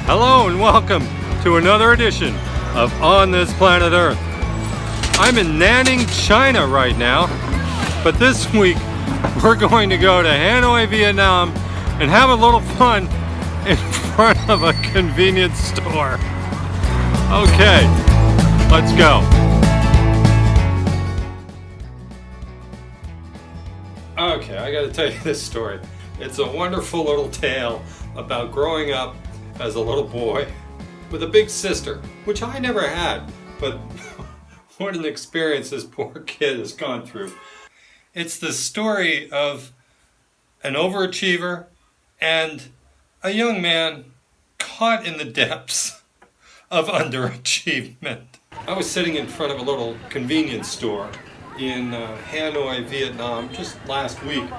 Hello and welcome to another edition of On This Planet Earth. I'm in Nanning, China right now, but this week we're going to go to Hanoi, Vietnam and have a little fun in front of a convenience store. Okay, let's go. Okay, I gotta tell you this story. It's a wonderful little tale about growing up as a little boy with a big sister, which I never had, but what an experience this poor kid has gone through. It's the story of an overachiever and a young man caught in the depths of underachievement. I was sitting in front of a little convenience store in Hanoi, Vietnam, just last week.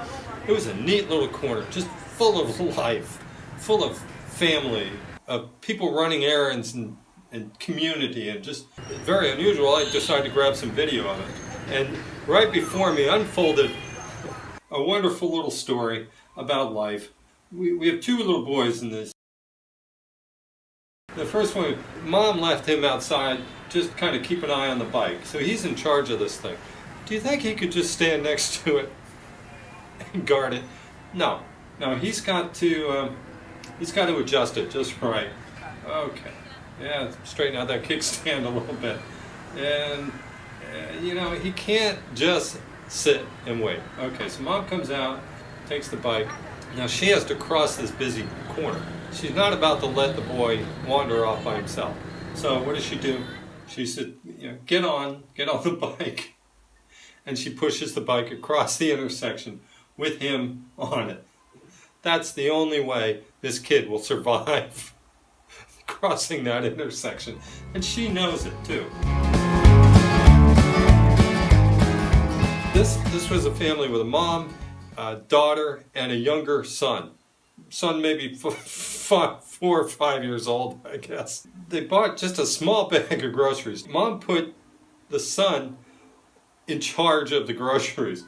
It was a neat little corner, just full of life, full of family, of people running errands and community, and just very unusual. I decided to grab some video of it. And right before me unfolded a wonderful little story about life. We have two little boys in this. The first one, Mom left him outside, just kind of keep an eye on the bike. So he's in charge of this thing. Do you think he could just stand next to it and guard it? No, he's got to adjust it just right. Okay, yeah, straighten out that kickstand a little bit. And, he can't just sit and wait. Okay, so Mom comes out, takes the bike. Now she has to cross this busy corner. She's not about to let the boy wander off by himself. So what does she do? She said, get on the bike. And she pushes the bike across the intersection with him on it. That's the only way this kid will survive crossing that intersection. And she knows it too. This was a family with a mom, a daughter, and a younger son. Son maybe 4 or 5 years old, I guess. They bought just a small bag of groceries. Mom put the son in charge of the groceries.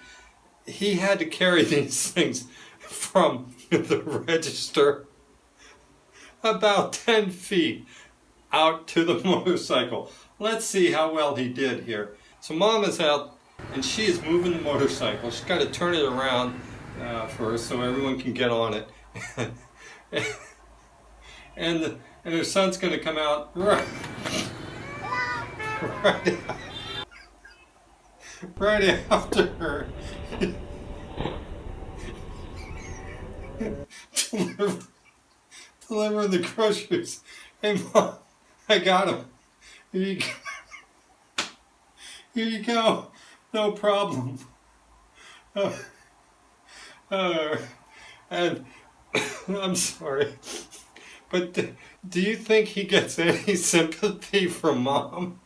He had to carry these things from the register about 10 feet out to the motorcycle. Let's see how well he did here. So Mom is out and she is moving the motorcycle. She's got to turn it around first so everyone can get on it. and her son's going to come out right after her. Deliver the groceries. Hey Mom, I got them. Here you go. No problem. And I'm sorry, but do you think he gets any sympathy from Mom?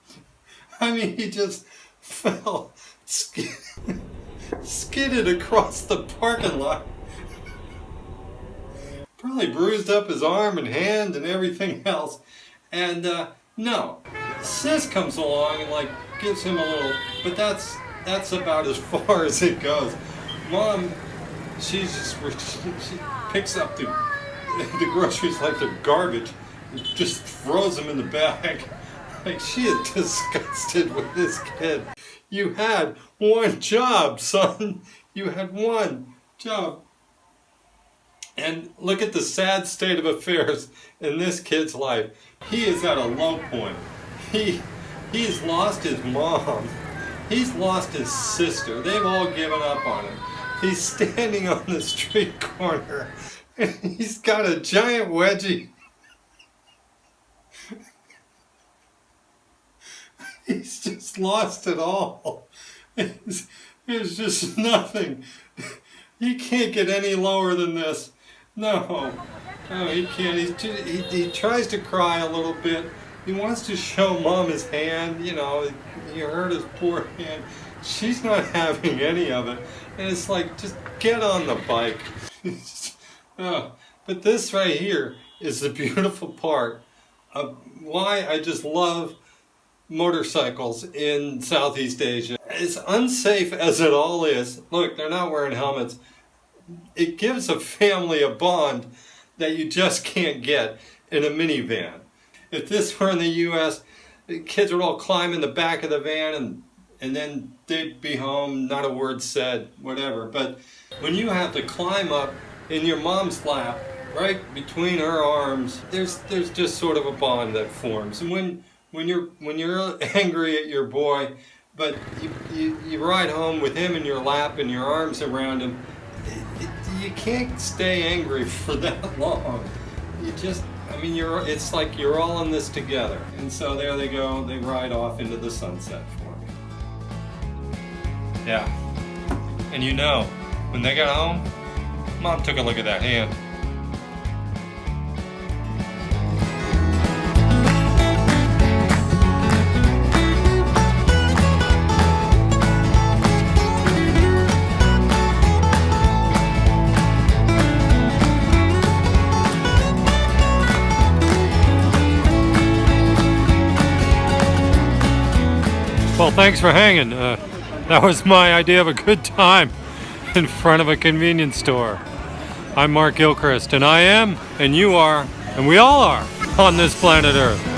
I mean, he just fell, skidded across the parking lot. Probably bruised up his arm and hand and everything else. And no, Sis comes along and gives him a little, but that's about as far as it goes. Mom, she picks up the groceries like they're garbage and just throws them in the bag. She is disgusted with this kid. You had one job, son. You had one job. And look at the sad state of affairs in this kid's life. He is at a low point. He's lost his mom. He's lost his sister. They've all given up on him. He's standing on the street corner and he's got a giant wedgie. He's just lost it all. There's just nothing. He can't get any lower than this. No, he can't. He tries to cry a little bit. He wants to show Mom his hand. He hurt his poor hand. She's not having any of it. And it's just get on the bike. But this right here is the beautiful part of why I just love motorcycles in Southeast Asia. As unsafe as it all is, look, they're not wearing helmets. It gives a family a bond that you just can't get in a minivan. If this were in the U.S., the kids would all climb in the back of the van and then they'd be home, not a word said, whatever. But when you have to climb up in your mom's lap, right between her arms, there's just sort of a bond that forms. And when you're angry at your boy, but you ride home with him in your lap and your arms around him, you can't stay angry for that long. It's like you're all in this together. And so there they go, they ride off into the sunset for me. Yeah. And when they got home, Mom took a look at that hand. Well, thanks for hanging. That was my idea of a good time in front of a convenience store. I'm Mark Gilchrist, and I am, and you are, and we all are on this planet Earth.